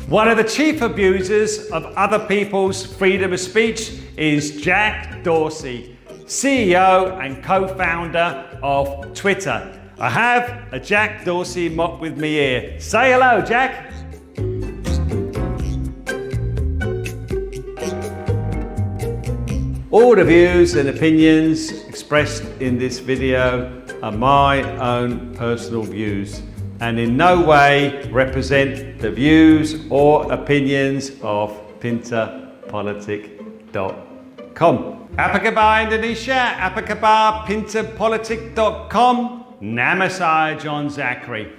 One of the chief abusers of other people's freedom of speech is Jack Dorsey, CEO and co-founder of Twitter. I have a Jack Dorsey mock with me here. Say hello, Jack. All the views and opinions expressed in this video are my own personal views and in no way represent the views or opinions of PinterPolitik.com. Apa khabar Indonesia? Apa khabar PinterPolitik.com? Namaste, John Zachary.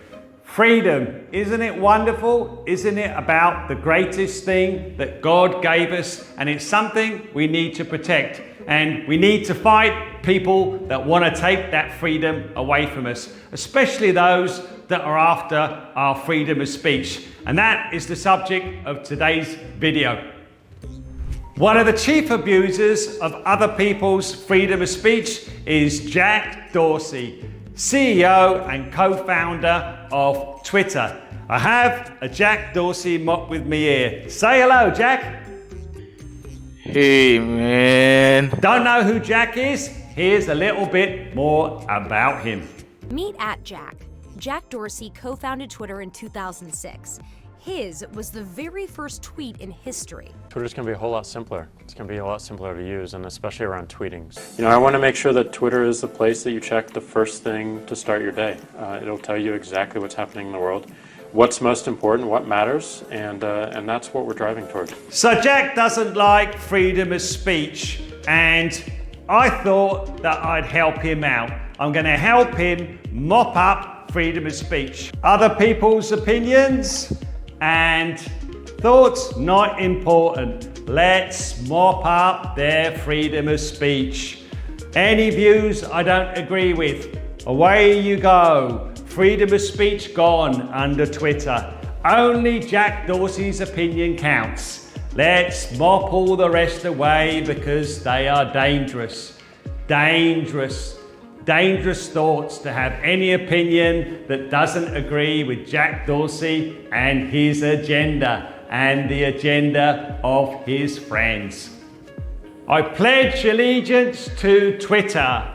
Freedom, isn't it wonderful? Isn't it about the greatest thing that God gave us? And it's something we need to protect. And we need to fight people that want to take that freedom away from us, especially those that are after our freedom of speech. And that is the subject of today's video. One of the chief abusers of other people's freedom of speech is Jack Dorsey, CEO and co-founder of Twitter. I have a Jack Dorsey mock with me here. Say hello, Jack. Hey, man. Don't know who Jack is? Here's a little bit more about him. Meet @Jack. Jack Dorsey co-founded Twitter in 2006. His was the very first tweet in history. Twitter's going to be a whole lot simpler. It's going to be a lot simpler to use, and especially around tweeting. I want to make sure that Twitter is the place that you check the first thing to start your day. It'll tell you exactly what's happening in the world, what's most important, what matters, and that's what we're driving toward. So Jack doesn't like freedom of speech, and I thought that I'd help him out. I'm going to help him mop up freedom of speech. Other people's opinions and thoughts not important. Let's mop up their freedom of speech. Any views I don't agree with, away you go. Freedom of speech gone under Twitter. Only Jack Dorsey's opinion counts. Let's mop all the rest away because they are dangerous. Dangerous thoughts to have any opinion that doesn't agree with Jack Dorsey and his agenda and the agenda of his friends. I pledge allegiance to Twitter,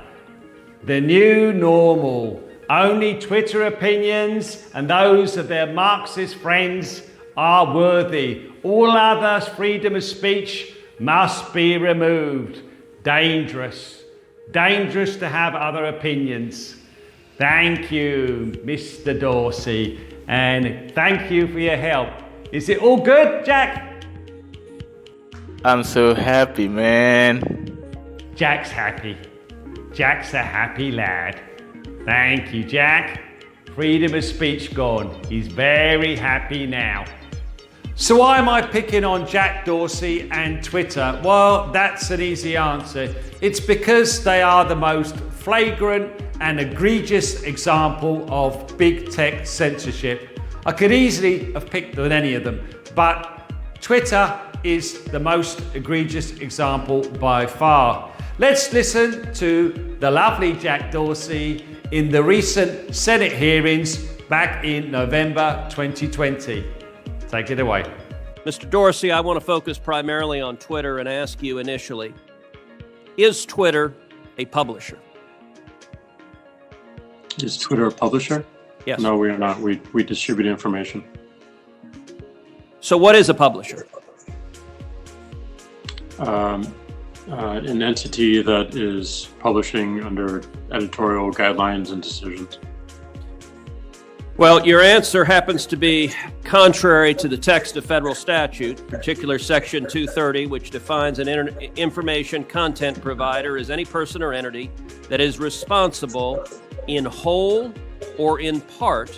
the new normal. Only Twitter opinions and those of their Marxist friends are worthy. All others' freedom of speech must be removed. Dangerous to have other opinions. Thank you, Mr. Dorsey, and thank you for your help. Is it all good, Jack? I'm so happy, man. Jack's happy. Jack's a happy lad. Thank you, Jack. Freedom of speech gone. He's very happy now. So why am I picking on Jack Dorsey and Twitter? Well, that's an easy answer. It's because they are the most flagrant and egregious example of big tech censorship. I could easily have picked on any of them, but Twitter is the most egregious example by far. Let's listen to the lovely Jack Dorsey in the recent Senate hearings back in November 2020. Take it away. Mr. Dorsey, I want to focus primarily on Twitter and ask you initially, is Twitter a publisher? Is Twitter a publisher? Yes. No, we are not. We distribute information. So what is a publisher? An entity that is publishing under editorial guidelines and decisions. Well, your answer happens to be contrary to the text of federal statute, particular section 230, which defines an information content provider as any person or entity that is responsible in whole or in part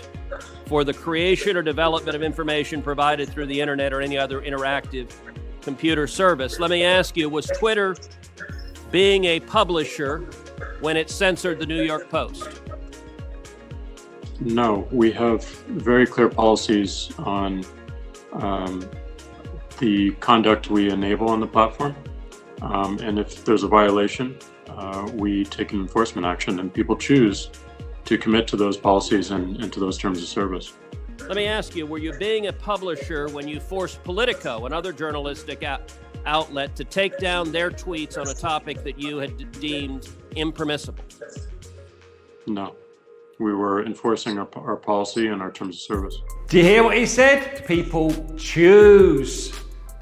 for the creation or development of information provided through the internet or any other interactive computer service. Let me ask you, was Twitter being a publisher when it censored the New York Post? No, we have very clear policies on the conduct we enable on the platform. And if there's a violation, we take an enforcement action, and people choose to commit to those policies and to those terms of service. Let me ask you, were you being a publisher when you forced Politico, another journalistic outlet, to take down their tweets on a topic that you had deemed impermissible? No. We were enforcing our policy and our terms of service. Do you hear what he said? People choose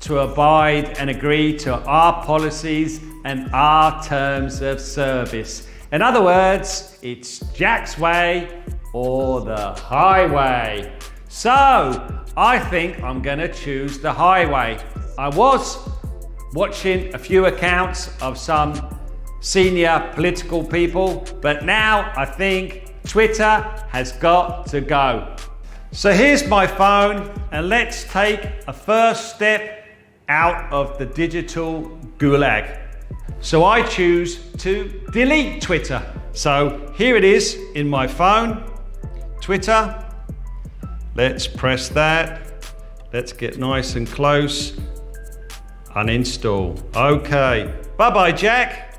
to abide and agree to our policies and our terms of service. In other words, it's Jack's way or the highway. So I think I'm going to choose the highway. I was watching a few accounts of some senior political people, but now I think Twitter has got to go. So here's my phone, and let's take a first step out of the digital gulag. So I choose to delete Twitter. So here it is in my phone, Twitter. Let's press that. Let's get nice and close. Uninstall. Okay. Bye-bye, Jack.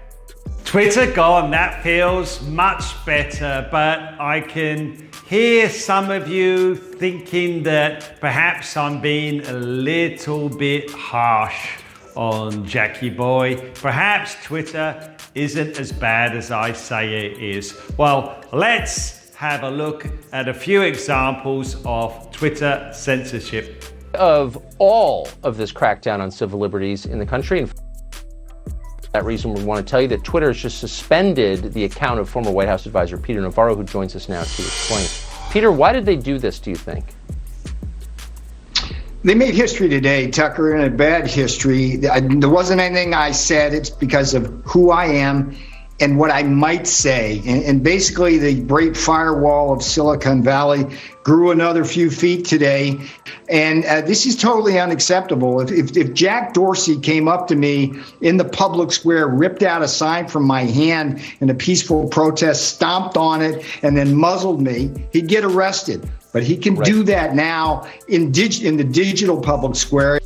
Twitter gone, that feels much better, but I can hear some of you thinking that perhaps I'm being a little bit harsh on Jackie boy. Perhaps Twitter isn't as bad as I say it is. Well, let's have a look at a few examples of Twitter censorship. Of all of this crackdown on civil liberties in the country, and for that reason, we want to tell you that Twitter has just suspended the account of former White House advisor Peter Navarro, who joins us now to explain. Peter, why did they do this, do you think? They made history today, Tucker, and a bad history. There wasn't anything I said. It's because of who I am and what I might say. And basically, the great firewall of Silicon Valley grew another few feet today. And this is totally unacceptable. If Jack Dorsey came up to me in the public square, ripped out a sign from my hand in a peaceful protest, stomped on it, and then muzzled me, he'd get arrested. But he can do that now in the digital public square.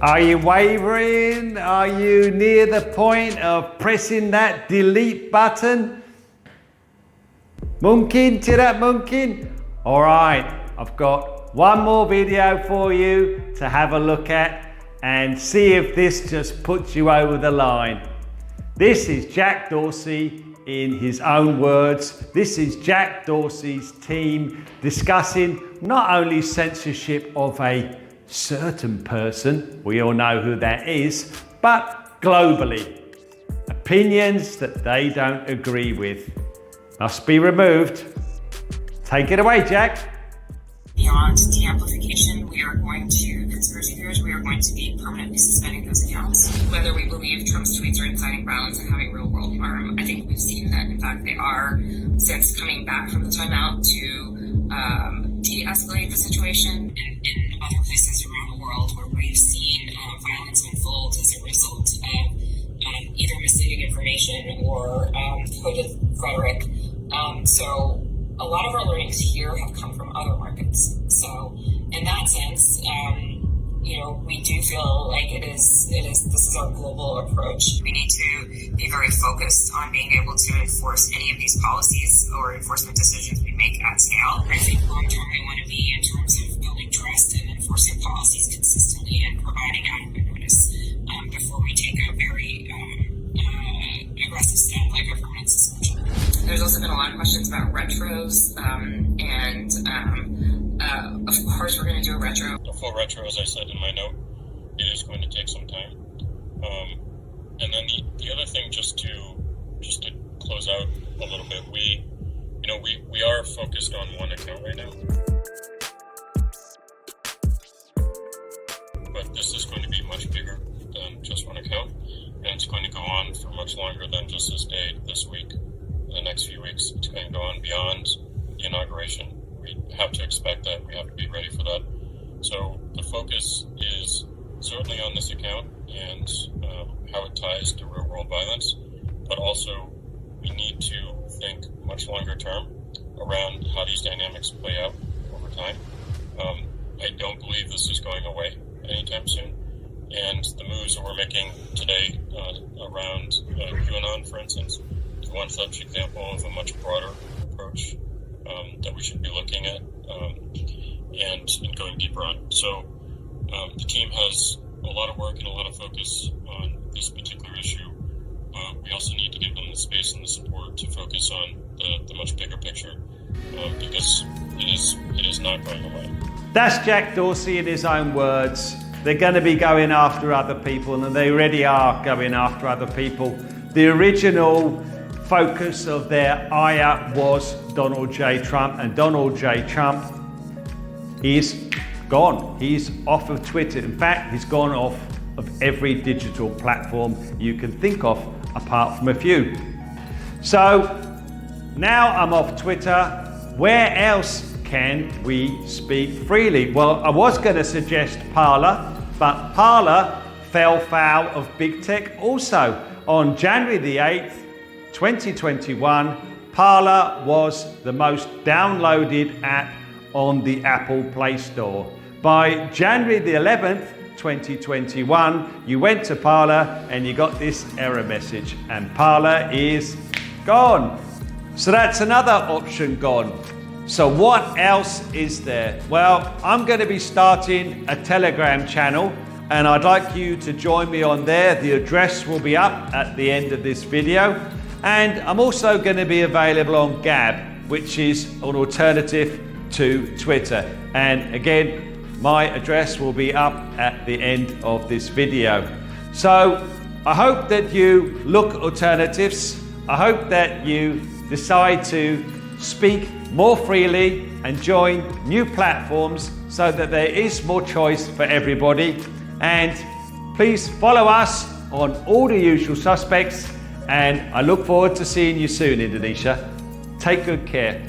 Are you wavering? Are you near the point of pressing that delete button? Mungkin, tidak mungkin? All right, I've got one more video for you to have a look at and see if this just puts you over the line. This is Jack Dorsey in his own words. This is Jack Dorsey's team discussing not only censorship of a certain person, we all know who that is, but globally, opinions that they don't agree with must be removed. Take it away, Jack. Beyond de-amplification, we are going to, conspiracy theories, we are going to be permanently suspending those accounts. Whether we believe Trump's tweets are inciting violence and having real world harm, I think we've seen that. In fact, they are, since coming back from the timeout to de-escalate the situation in other places around the world where we've seen violence unfold as a result of either misleading information or coded rhetoric. So a lot of our learnings here have come from other markets. So in that sense, we do feel like this is our global approach. We need to be very focused on being able to enforce any of these policies or enforcement decisions we make at scale. I think long term we want to be in terms of building trust and enforcing policies consistently and providing adequate notice before we take a very aggressive step like a permanent suspension. There's also been a lot of questions about retros, of course we're going to do a retro. The full retro, as I said in my note, it is going to take some time. And then the other thing, just to close out a little bit, we are focused on one account right now. But this is going to be much bigger than just one account, and it's going to go on for much longer than just this day, this week, the next few weeks. It's going to go on beyond the inauguration. We have to expect that. We have to be ready for that. So the focus is certainly on this account and how it ties to real world violence. but also we need to think much longer term around how these dynamics play out over time. I don't believe this is going away anytime soon, and the moves that we're making today around QAnon, for instance, is one such example of a much broader approach that we should be looking at and going deeper on. So the team has a lot of work and a lot of focus on this particular issue. We also need to give them the space and the support to focus on the much bigger picture because it is not going away. That's Jack Dorsey in his own words. They're going to be going after other people, and they already are going after other people. The original focus of their ire was Donald J. Trump, and Donald J. Trump is gone. He's off of Twitter. In fact, he's gone off of every digital platform you can think of, apart from a few. So now I'm off Twitter. Where else can we speak freely? Well, I was going to suggest Parler, but Parler fell foul of big tech also. On January the 8th, 2021, Parler was the most downloaded app on the Apple Play Store. By January the 11th, 2021, you went to Parler and you got this error message, and Parler is gone. So that's another option gone. So what else is there? Well, I'm going to be starting a Telegram channel, and I'd like you to join me on there. The address will be up at the end of this video. And I'm also going to be available on Gab, which is an alternative to Twitter. And again, my address will be up at the end of this video. So I hope that you look at alternatives. I hope that you decide to speak more freely and join new platforms so that there is more choice for everybody. And please follow us on all the usual suspects, and I look forward to seeing you soon, Indonesia. Take good care.